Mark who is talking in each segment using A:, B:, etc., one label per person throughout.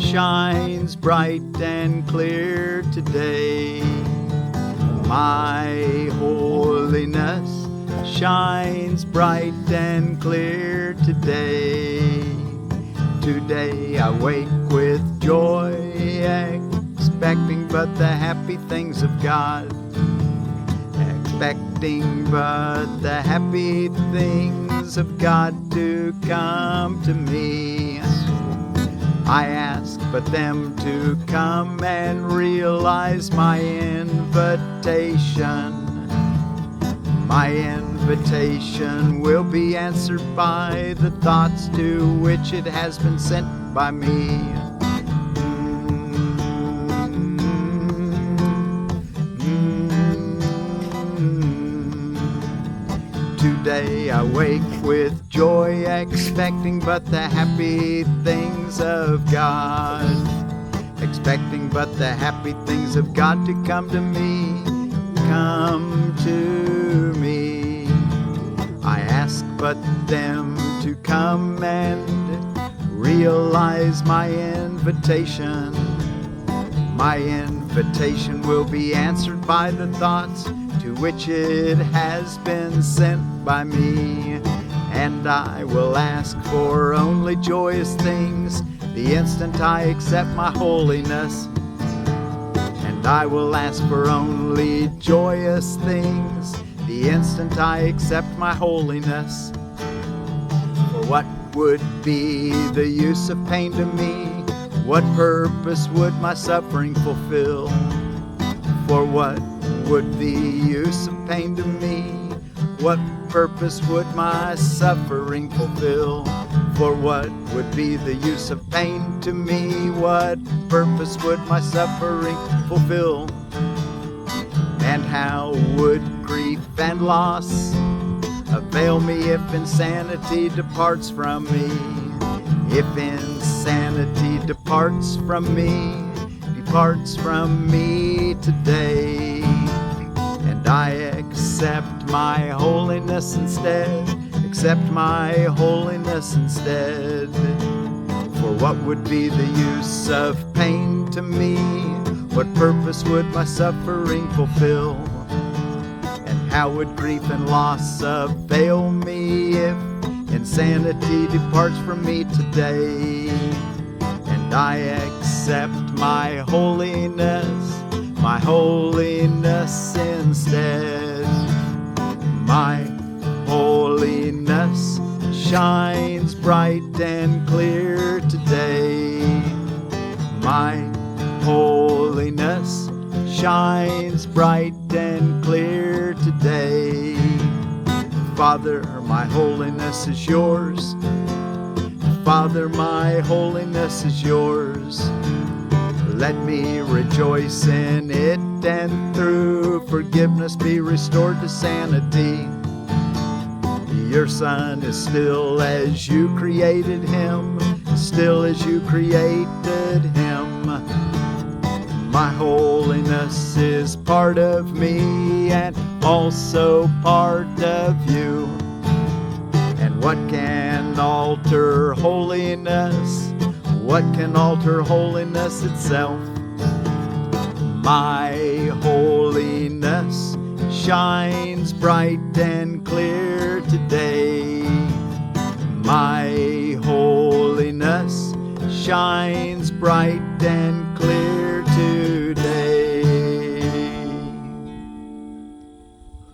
A: shines bright and clear today. My holiness shines bright and clear today. Today I wake with joy, expecting but the happy things of God. Expecting but the happy things of God to come to me. I ask but them to come and realize my invitation. My invitation will be answered by the thoughts to which it has been sent by me. Today I wake with joy, expecting but the happy things of God. Expecting but the happy things of God to come to me. Come to me. I ask but them to come and realize my invitation. My invitation will be answered by the thoughts to which it has been sent by me. And I will ask for only joyous things the instant I accept my holiness. And I will ask for only joyous things the instant I accept my holiness. For what would be the use of pain to me? What purpose would my suffering fulfill? For what would the use of pain to me? What purpose would my suffering fulfill? For what would be the use of pain to me? What purpose would my suffering fulfill? And how would grief and loss avail me if insanity departs from me? If insanity departs from me today, and I accept my holiness instead, accept my holiness instead. For what would be the use of pain to me? What purpose would my suffering fulfill? And how would grief and loss avail me if insanity departs from me today? And I accept my holiness instead. My holiness shines bright and clear today. My holiness shines bright and clear today. Father, my holiness is yours. Father, my holiness is yours. Let me rejoice in it, and through forgiveness be restored to sanity. Your Son is still as you created him, still as you created him. My holiness is part of me and also part of you. And what can alter holiness? What can alter holiness itself? My holiness shines bright and clear today. My holiness shines bright and clear today.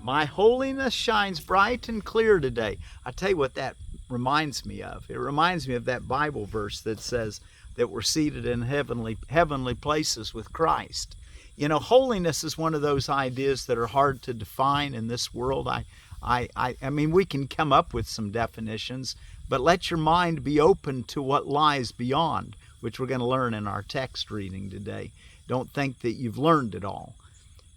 A: My holiness shines bright and clear today. I tell you what that reminds me of. It reminds me of that Bible verse that says that we're seated in heavenly places with Christ. You know, holiness is one of those ideas that are hard to define in this world. I mean, we can come up with some definitions, but let your mind be open to what lies beyond, which we're going to learn in our text reading today. Don't think that you've learned it all.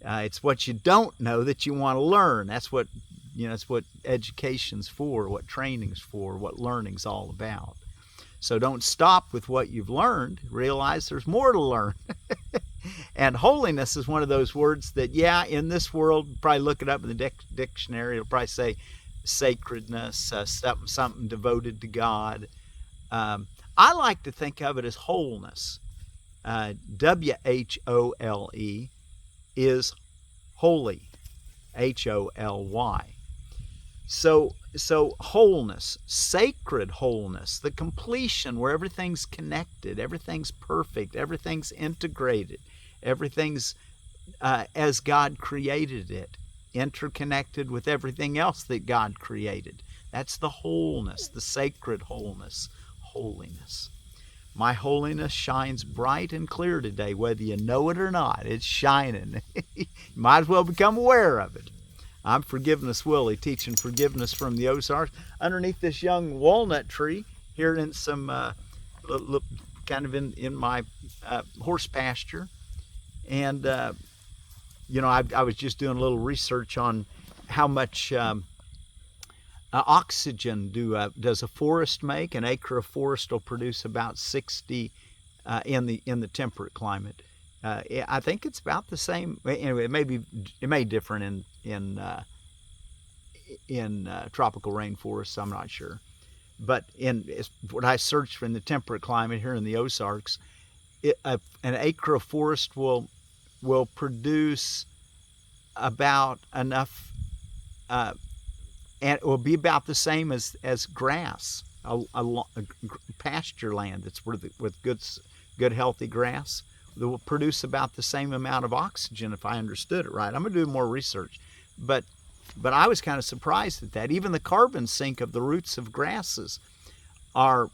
A: It's what you don't know that you want to learn. That's what, it's what education's for, what training's for, what learning's all about. So don't stop with what you've learned. Realize there's more to learn. And holiness is one of those words that, in this world, probably look it up in the dictionary. It'll probably say sacredness, something devoted to God. I like to think of it as wholeness. W-H-O-L-E, is holy, H-O-L-Y. So wholeness, sacred wholeness, the completion where everything's connected, everything's perfect, everything's integrated, everything's as God created it, interconnected with everything else that God created. That's the wholeness, the sacred wholeness, holiness. My holiness shines bright and clear today, whether you know it or not. It's shining. You might as well become aware of it. I'm Forgiveness Willie, teaching forgiveness from the Ozarks underneath this young walnut tree here in some kind of in my horse pasture. And you know, I was just doing a little research on how much oxygen does a forest make. An acre of forest will produce about 60 in the temperate climate. I think it's about the same. Anyway, it may differ in tropical rainforests. I'm not sure, but what I searched for in the temperate climate here in the Ozarks, an acre of forest will produce about enough, and it will be about the same as grass, a pasture land that's with good healthy grass. That will produce about the same amount of oxygen, if I understood it right. I'm going to do more research, but I was kind of surprised at that. Even the carbon sink of the roots of grasses are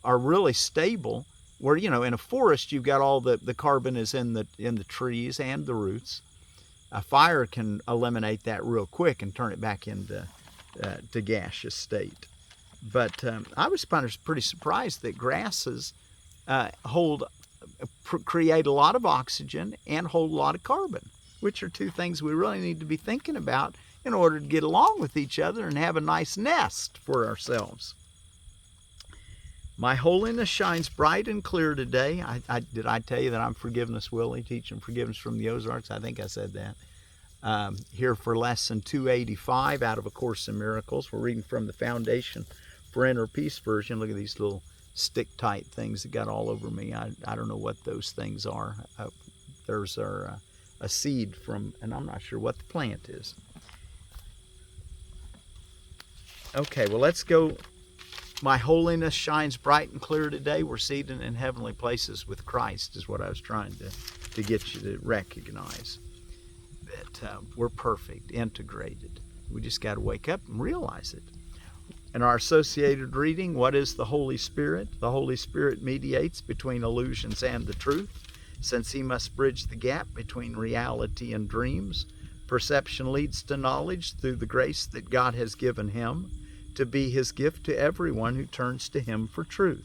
A: really stable. Where, you know, in a forest you've got all the carbon is in the trees and the roots. A fire can eliminate that real quick and turn it back into gaseous state. But I was pretty surprised that grasses create a lot of oxygen and hold a lot of carbon, which are two things we really need to be thinking about in order to get along with each other and have a nice nest for ourselves. My holiness shines bright and clear today. Did I tell you that I'm Forgiveness Willie, teaching forgiveness from the Ozarks? I think I said that. Here for lesson 285 out of A Course in Miracles. We're reading from the Foundation for Inner Peace version. Look at these little stick-tight things that got all over me. I don't know what those things are. There's a seed from, and I'm not sure what the plant is. Okay, well, let's go. My holiness shines bright and clear today. We're seated in heavenly places with Christ is what I was trying to get you to recognize. That we're perfect, integrated. We just got to wake up and realize it. In our associated reading, what is the Holy Spirit? The Holy Spirit mediates between illusions and the truth, since he must bridge the gap between reality and dreams. Perception leads to knowledge through the grace that God has given him to be his gift to everyone who turns to him for truth.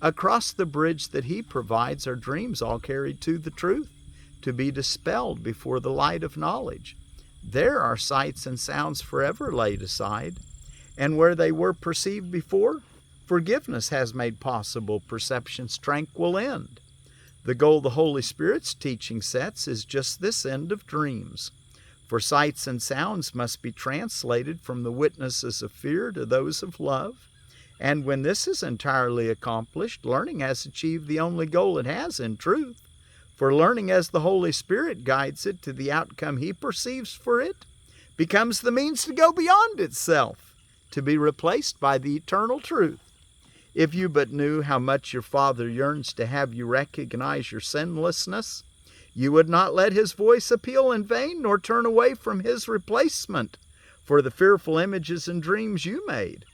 A: Across the bridge that he provides are dreams all carried to the truth, to be dispelled before the light of knowledge. There are sights and sounds forever laid aside, and where they were perceived before, forgiveness has made possible perception's tranquil end. The goal the Holy Spirit's teaching sets is just this end of dreams. For sights and sounds must be translated from the witnesses of fear to those of love, and when this is entirely accomplished, learning has achieved the only goal it has in truth. For learning as the Holy Spirit guides it to the outcome he perceives for it, becomes the means to go beyond itself, to be replaced by the eternal truth. If you but knew how much your Father yearns to have you recognize your sinlessness, you would not let his voice appeal in vain, nor turn away from his replacement for the fearful images and dreams you made.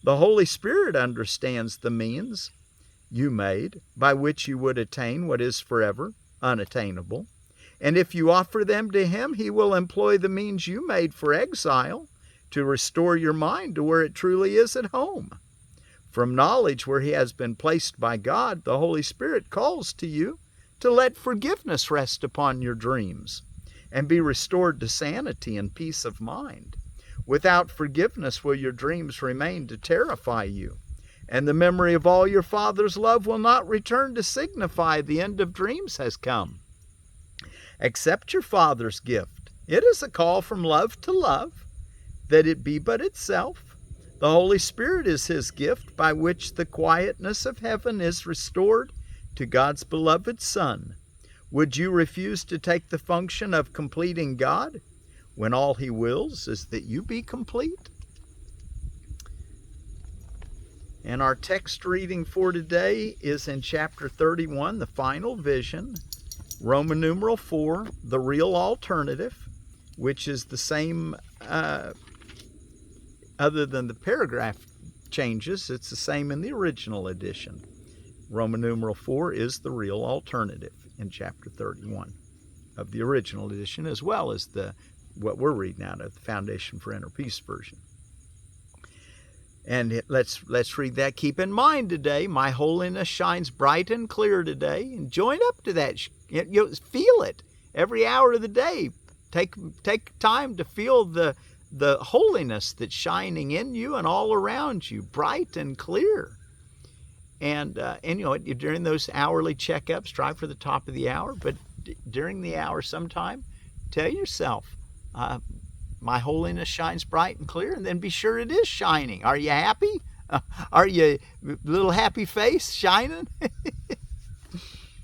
A: The Holy Spirit understands the means you made by which you would attain what is forever unattainable. And if you offer them to him, he will employ the means you made for exile to restore your mind to where it truly is at home. From knowledge where he has been placed by God, the Holy Spirit calls to you to let forgiveness rest upon your dreams and be restored to sanity and peace of mind. Without forgiveness will your dreams remain to terrify you, and the memory of all your Father's love will not return to signify the end of dreams has come. Accept your Father's gift. It is a call from love to love, that it be but itself. The Holy Spirit is his gift by which the quietness of heaven is restored to God's beloved Son, would you refuse to take the function of completing God when all He wills is that you be complete? And our text reading for today is in chapter 31, the final vision, Roman numeral 4, the real alternative, which is the same, other than the paragraph changes, it's the same in the original edition. Roman numeral 4 is the real alternative in chapter 31 of the original edition, as well as what we're reading out of the Foundation for Inner Peace version. And let's read that. Keep in mind today, my holiness shines bright and clear today. And join up to that. You feel it every hour of the day. Take time to feel the holiness that's shining in you and all around you, bright and clear. And during those hourly checkups, strive for the top of the hour. But during the hour sometime, tell yourself, my holiness shines bright and clear, and then be sure it is shining. Are you happy? Are you little happy face shining?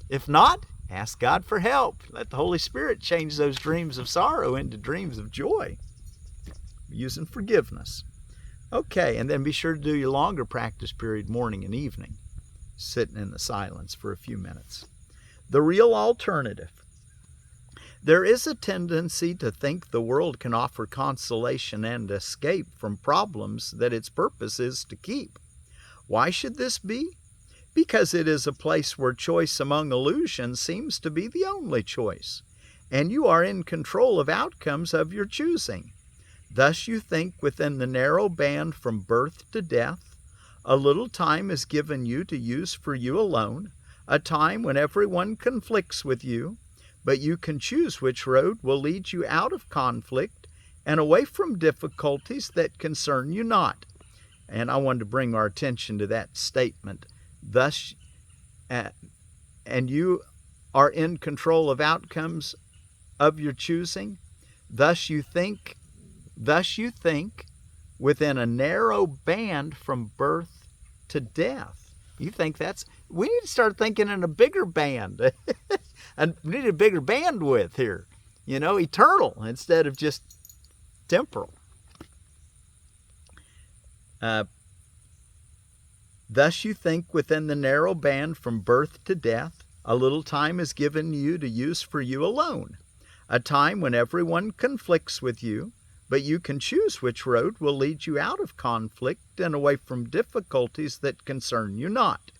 A: If not, ask God for help. Let the Holy Spirit change those dreams of sorrow into dreams of joy, using forgiveness. Okay, and then be sure to do your longer practice period morning and evening, sitting in the silence for a few minutes. The real alternative. There is a tendency to think the world can offer consolation and escape from problems that its purpose is to keep. Why should this be? Because it is a place where choice among illusions seems to be the only choice, and you are in control of outcomes of your choosing. Thus you think within the narrow band from birth to death. A little time is given you to use for you alone, a time when everyone conflicts with you, but you can choose which road will lead you out of conflict and away from difficulties that concern you not. And I wanted to bring our attention to that statement. Thus, and you are in control of outcomes of your choosing. Thus you think within a narrow band from birth to death. You think we need to start thinking in a bigger band. And we need a bigger bandwidth here, eternal instead of just temporal. Thus you think within the narrow band from birth to death. A little time is given you to use for you alone, a time when everyone conflicts with you, but you can choose which road will lead you out of conflict and away from difficulties that concern you not.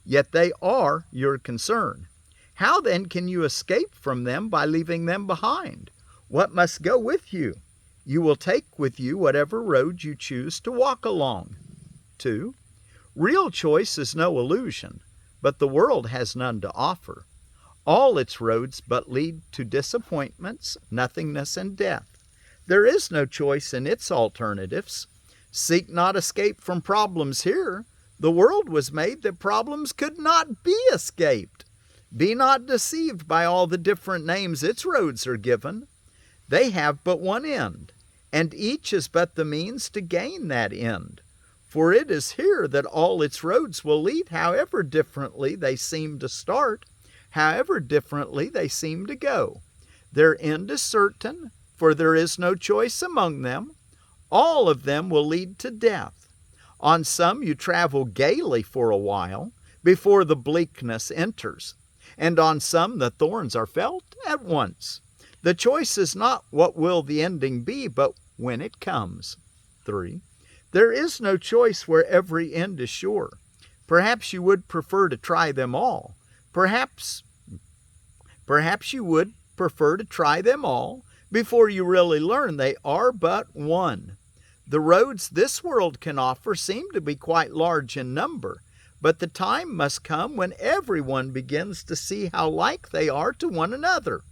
A: Yet they are your concern. How then can you escape from them by leaving them behind? What must go with you? You will take with you whatever road you choose to walk along. 2. Real choice is no illusion, but the world has none to offer. All its roads but lead to disappointments, nothingness, and death. There is no choice in its alternatives. Seek not escape from problems here. The world was made that problems could not be escaped. Be not deceived by all the different names its roads are given. They have but one end, and each is but the means to gain that end. For it is here that all its roads will lead, however differently they seem to start, however differently they seem to go. Their end is certain, for there is no choice among them. All of them will lead to death. On some you travel gaily for a while, before the bleakness enters, and on some the thorns are felt at once. The choice is not what will the ending be, but when it comes. 3. There is no choice where every end is sure. Perhaps you would prefer to try them all. Perhaps you would prefer to try them all before you really learn they are but one. The roads this world can offer seem to be quite large in number, but the time must come when everyone begins to see how like they are to one another.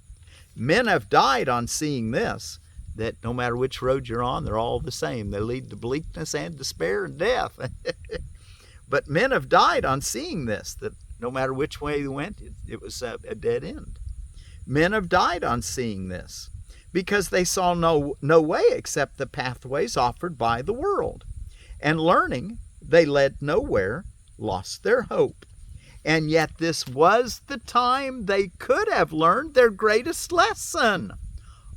A: Men have died on seeing this, that no matter which road you're on, they're all the same. They lead to bleakness and despair and death. But men have died on seeing this, that no matter which way they went, it was a dead end. Men have died on seeing this, because they saw no way except the pathways offered by the world. And learning, they led nowhere, lost their hope. And yet this was the time they could have learned their greatest lesson.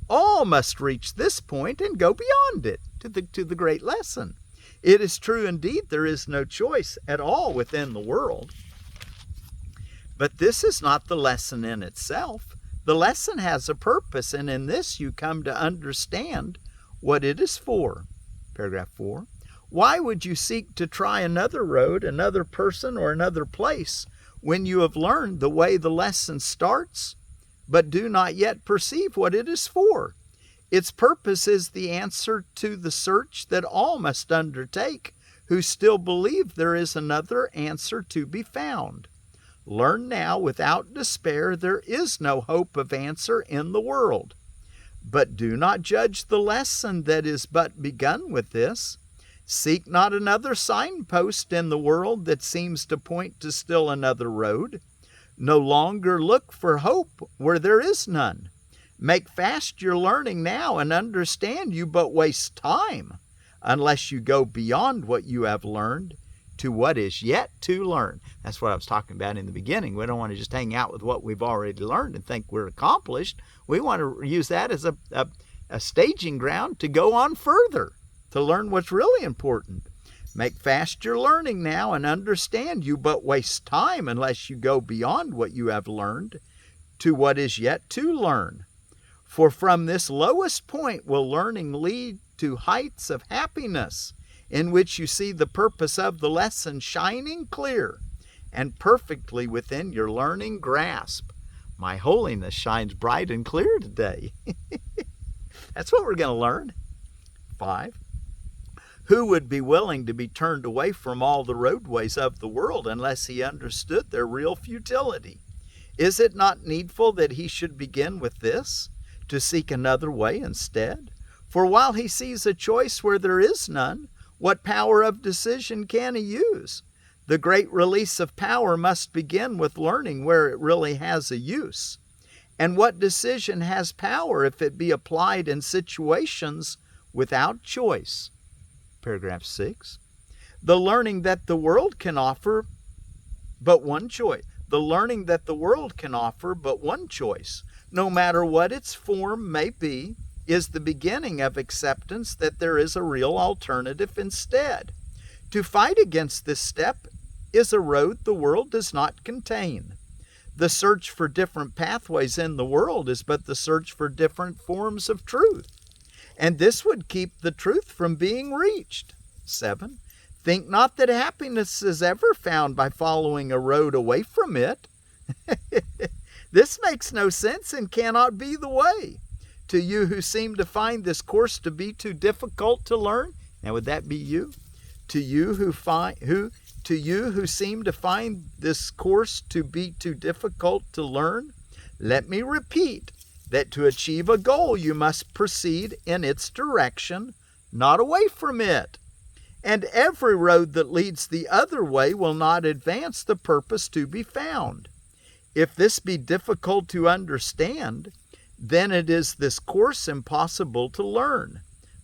A: All must reach this point and go beyond it to the great lesson. It is true indeed there is no choice at all within the world. But this is not the lesson in itself. The lesson has a purpose, and in this you come to understand what it is for. Paragraph 4. Why would you seek to try another road, another person, or another place when you have learned the way the lesson starts, but do not yet perceive what it is for? Its purpose is the answer to the search that all must undertake who still believe there is another answer to be found. Learn now without despair there is no hope of answer in the world. But do not judge the lesson that is but begun with this. Seek not another signpost in the world that seems to point to still another road. No longer look for hope where there is none. Make fast your learning now and understand you but waste time unless you go beyond what you have learned to what is yet to learn. That's what I was talking about in the beginning. We don't want to just hang out with what we've already learned and think we're accomplished. We want to use that as a staging ground to go on further, to learn what's really important. Make fast your learning now and understand you but waste time unless you go beyond what you have learned to what is yet to learn. For from this lowest point will learning lead to heights of happiness, in which you see the purpose of the lesson shining clear and perfectly within your learning grasp. My holiness shines bright and clear today. That's what we're going to learn. 5. Who would be willing to be turned away from all the roadways of the world unless he understood their real futility? Is it not needful that he should begin with this, to seek another way instead? For while he sees a choice where there is none, what power of decision can he use? The great release of power must begin with learning where it really has a use. And what decision has power if it be applied in situations without choice? Paragraph 6. The learning that the world can offer but one choice. The learning that the world can offer but one choice, no matter what its form may be, is the beginning of acceptance that there is a real alternative instead. To fight against this step is a road the world does not contain. The search for different pathways in the world is but the search for different forms of truth, and this would keep the truth from being reached. 7. Think not that happiness is ever found by following a road away from it. This makes no sense and cannot be the way. To you who seem to find this course to be too difficult to learn, now would that be you? To you who seem to find this course to be too difficult to learn, let me repeat that to achieve a goal you must proceed in its direction, not away from it. And every road that leads the other way will not advance the purpose to be found. If this be difficult to understand, then it is this course impossible to learn.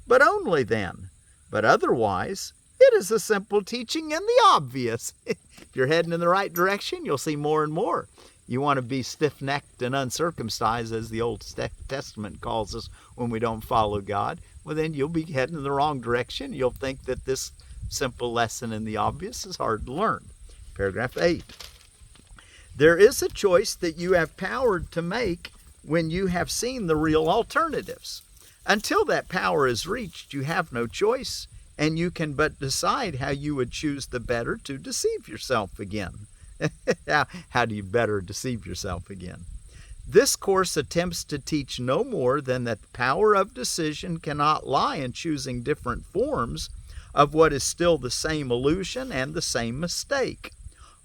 A: But only then. But otherwise, it is a simple teaching in the obvious. If you're heading in the right direction, you'll see more and more. You want to be stiff-necked and uncircumcised, as the Old Testament calls us when we don't follow God. Well, then you'll be heading in the wrong direction. You'll think that this simple lesson in the obvious is hard to learn. Paragraph 8. There is a choice that you have power to make when you have seen the real alternatives. Until that power is reached, you have no choice, and you can but decide how you would choose the better to deceive yourself again. How do you better deceive yourself again? This course attempts to teach no more than that the power of decision cannot lie in choosing different forms of what is still the same illusion and the same mistake.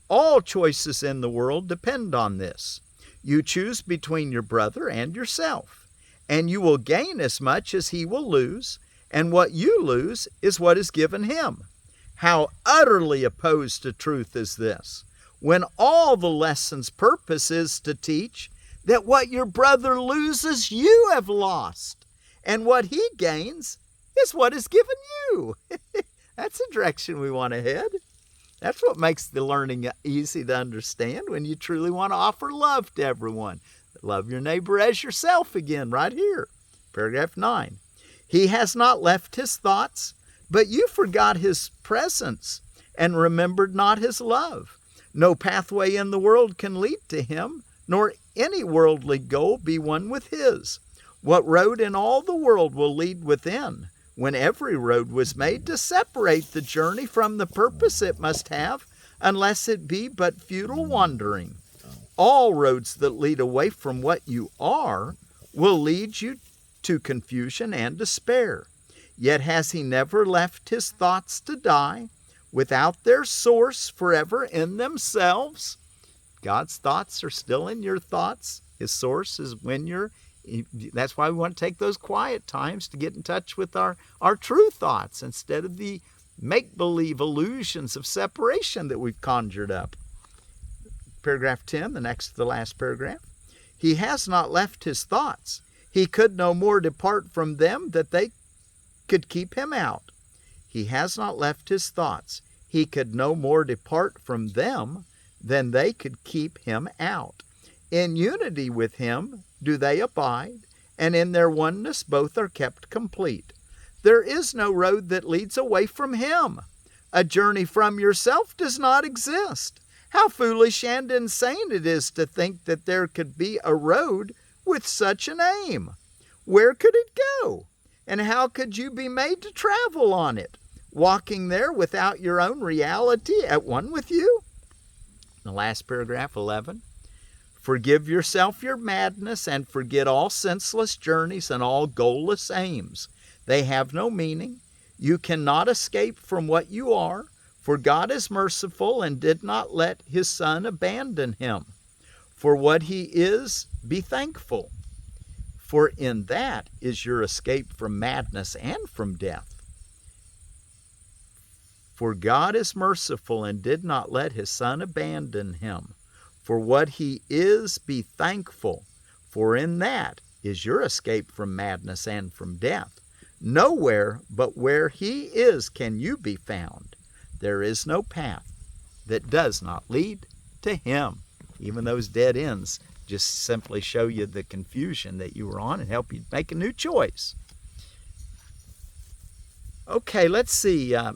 A: All choices in the world depend on this. You choose between your brother and yourself, and you will gain as much as he will lose, and what you lose is what is given him. How utterly opposed to truth is this, when all the lesson's purpose is to teach that what your brother loses you have lost, and what he gains is what is given you. That's the direction we want to head. That's what makes the learning easy to understand, when you truly want to offer love to everyone. Love your neighbor as yourself again, right here. Paragraph 9. He has not left his thoughts, but you forgot his presence and remembered not his love. No pathway in the world can lead to him, nor any worldly goal be one with his. What road in all the world will lead within, when every road was made to separate the journey from the purpose it must have, unless it be but futile wandering? All roads that lead away from what you are will lead you to confusion and despair. Yet has he never left his thoughts to die, without their source forever in themselves? God's thoughts are still in your thoughts. His source is that's why we want to take those quiet times to get in touch with our true thoughts, instead of the make-believe illusions of separation that we've conjured up. Paragraph 10, the last paragraph. He has not left his thoughts. He could no more depart from them that they could keep him out. He has not left his thoughts. He could no more depart from them than they could keep him out. In unity with him do they abide, and in their oneness both are kept complete. There is no road that leads away from him. A journey from yourself does not exist. How foolish and insane it is to think that there could be a road with such an aim. Where could it go? And how could you be made to travel on it, walking there without your own reality at one with you? The last paragraph, 11. Forgive yourself your madness and forget all senseless journeys and all goalless aims. They have no meaning. You cannot escape from what you are, for God is merciful and did not let his Son abandon him. For what he is, be thankful, for in that is your escape from madness and from death. For God is merciful and did not let his Son abandon him. For what he is, be thankful, for in that is your escape from madness and from death. Nowhere but where he is can you be found. There is no path that does not lead to him. Even those dead ends just simply show you the confusion that you were on and help you make a new choice. Okay, let's see. I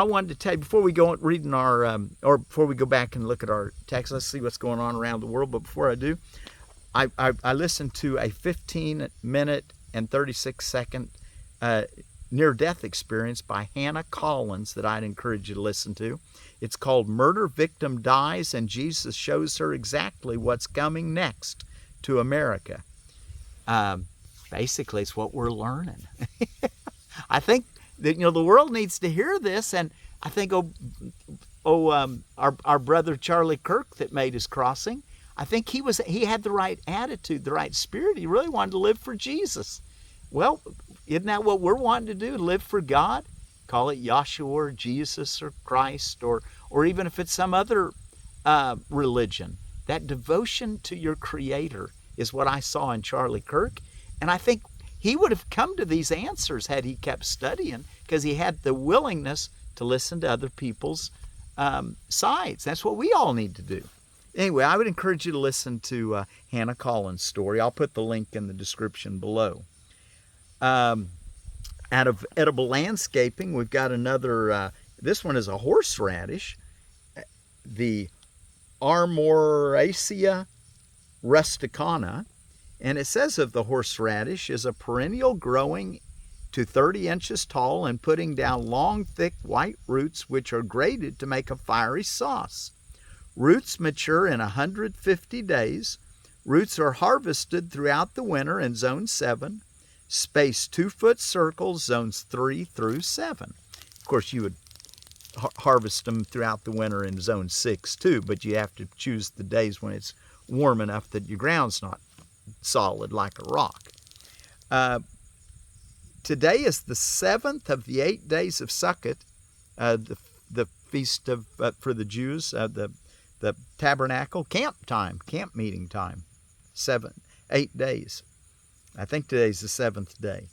A: wanted to tell you before we go reading or before we go back and look at our text. Let's see what's going on around the world. But before I do, I listened to a 15-minute and 36-second near-death experience by Hannah Collins that I'd encourage you to listen to. It's called "Murder Victim Dies and Jesus Shows Her Exactly What's Coming Next to America." Basically, it's what we're learning. I think that the world needs to hear this, and I think our brother Charlie Kirk that made his crossing, I think he had the right attitude, the right spirit. He really wanted to live for Jesus. Well, isn't that what we're wanting to do? Live for God? Call it Yahshua or Jesus or Christ, or even if it's some other religion. That devotion to your Creator is what I saw in Charlie Kirk, and I think he would have come to these answers had he kept studying, because he had the willingness to listen to other people's sides. That's what we all need to do. Anyway, I would encourage you to listen to Hannah Collins' story. I'll put the link in the description below. Out of edible landscaping, we've got another, this one is a horseradish, the Armoraceae rusticana. And it says of the horseradish is a perennial growing to 30 inches tall and putting down long, thick white roots which are grated to make a fiery sauce. Roots mature in 150 days. Roots are harvested throughout the winter in Zone 7. Space 2-foot circles, Zones 3 through 7. Of course, you would harvest them throughout the winter in Zone 6 too, but you have to choose the days when it's warm enough that your ground's not solid like a rock. Today is the 7th of the 8 days of Sukkot, the feast of for the Jews, the tabernacle camp meeting time. 8 days. I think today's the 7th day.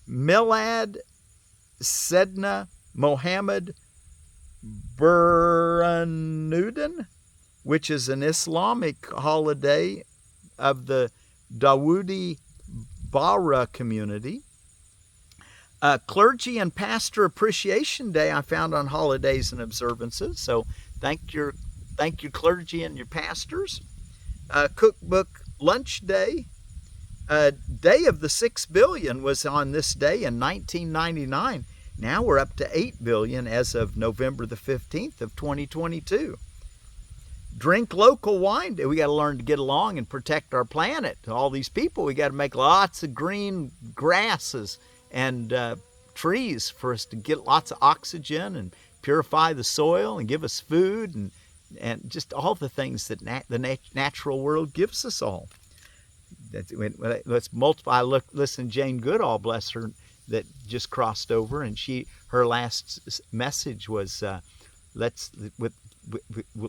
A: Milad, Syedna, Mohammed, Burhanuddin, which is an Islamic holiday of the Dawoodi Bohra community. Clergy and Pastor Appreciation Day I found on Holidays and Observances. So thank your clergy and your pastors. Cookbook Launch Day. Day of the 6 billion was on this day in 1999. Now we're up to 8 billion as of November the 15th of 2022. Drink local wine day. We got to learn to get along and protect our planet. All these people, we got to make lots of green grasses and trees for us to get lots of oxygen and purify the soil and give us food and just all the things that the natural world gives us all. Let's multiply. Listen, Jane Goodall, bless her, that just crossed over, and her last message was let's with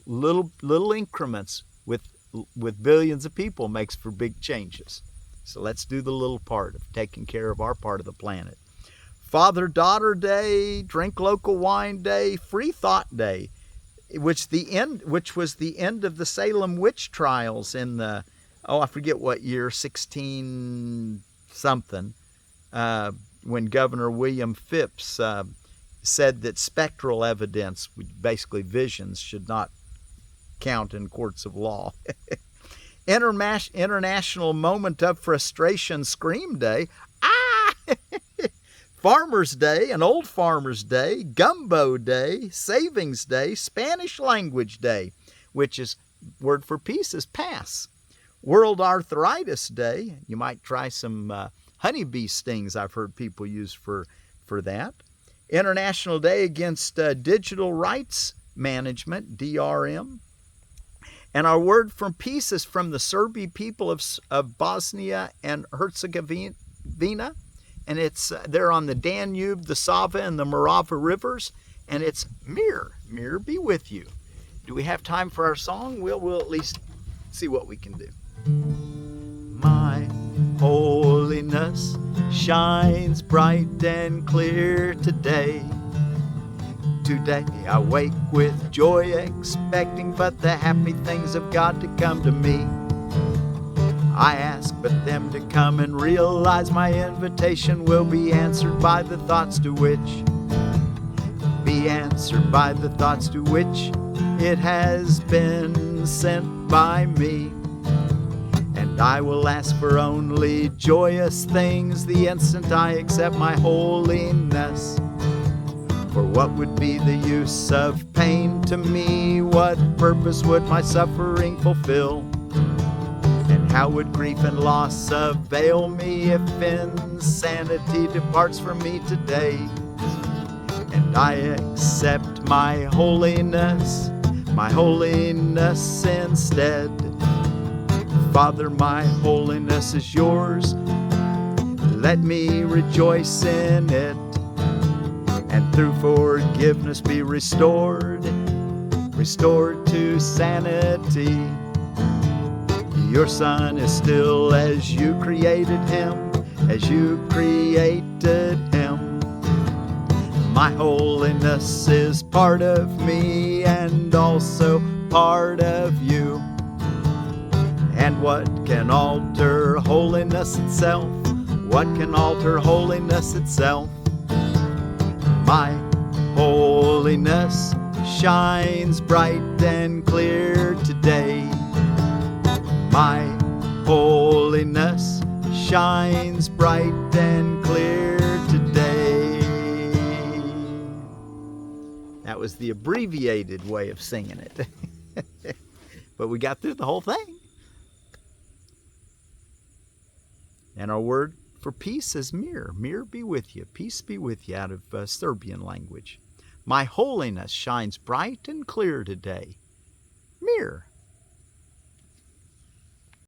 A: little increments with billions of people makes for big changes. So let's do the little part of taking care of our part of the planet. Father-Daughter Day, Drink Local Wine Day, Free Thought Day, which was the end of the Salem witch trials in the, I forget what year, 16 something, when Governor William Phipps said that spectral evidence, basically visions, should not count in courts of law. International Moment of Frustration Scream Day. Farmer's Day and Old Farmer's Day, Gumbo Day, Savings Day, Spanish Language Day, which is word for peace is pass. World Arthritis Day. You might try some honeybee stings I've heard people use for that. International Day Against Digital Rights Management, DRM. And our word for peace is from the Serbi people of Bosnia and Herzegovina. And they're on the Danube, the Sava, and the Morava rivers. And it's Mir. Mir be with you. Do we have time for our song? We'll at least see what we can do. My holiness shines bright and clear today. Today I wake with joy expecting but the happy things of God to come to me. I ask but them to come and realize my invitation will be answered by the thoughts to which it has been sent by me. And I will ask for only joyous things the instant I accept my holiness. For what would be the use of pain to me? What purpose would my suffering fulfill? And how would grief and loss avail me if insanity departs from me today? And I accept my holiness instead. Father, my holiness is yours. Let me rejoice in it. And through forgiveness be restored to sanity. Your Son is still as you created him. My holiness is part of me and also part of you. And what can alter holiness itself? What can alter holiness itself? My holiness shines bright and clear today. My holiness shines bright and clear today. That was the abbreviated way of singing it. But we got through the whole thing. And our word for peace is mir. Mir be with you. Peace be with you out of Serbian language. My holiness shines bright and clear today. Mir.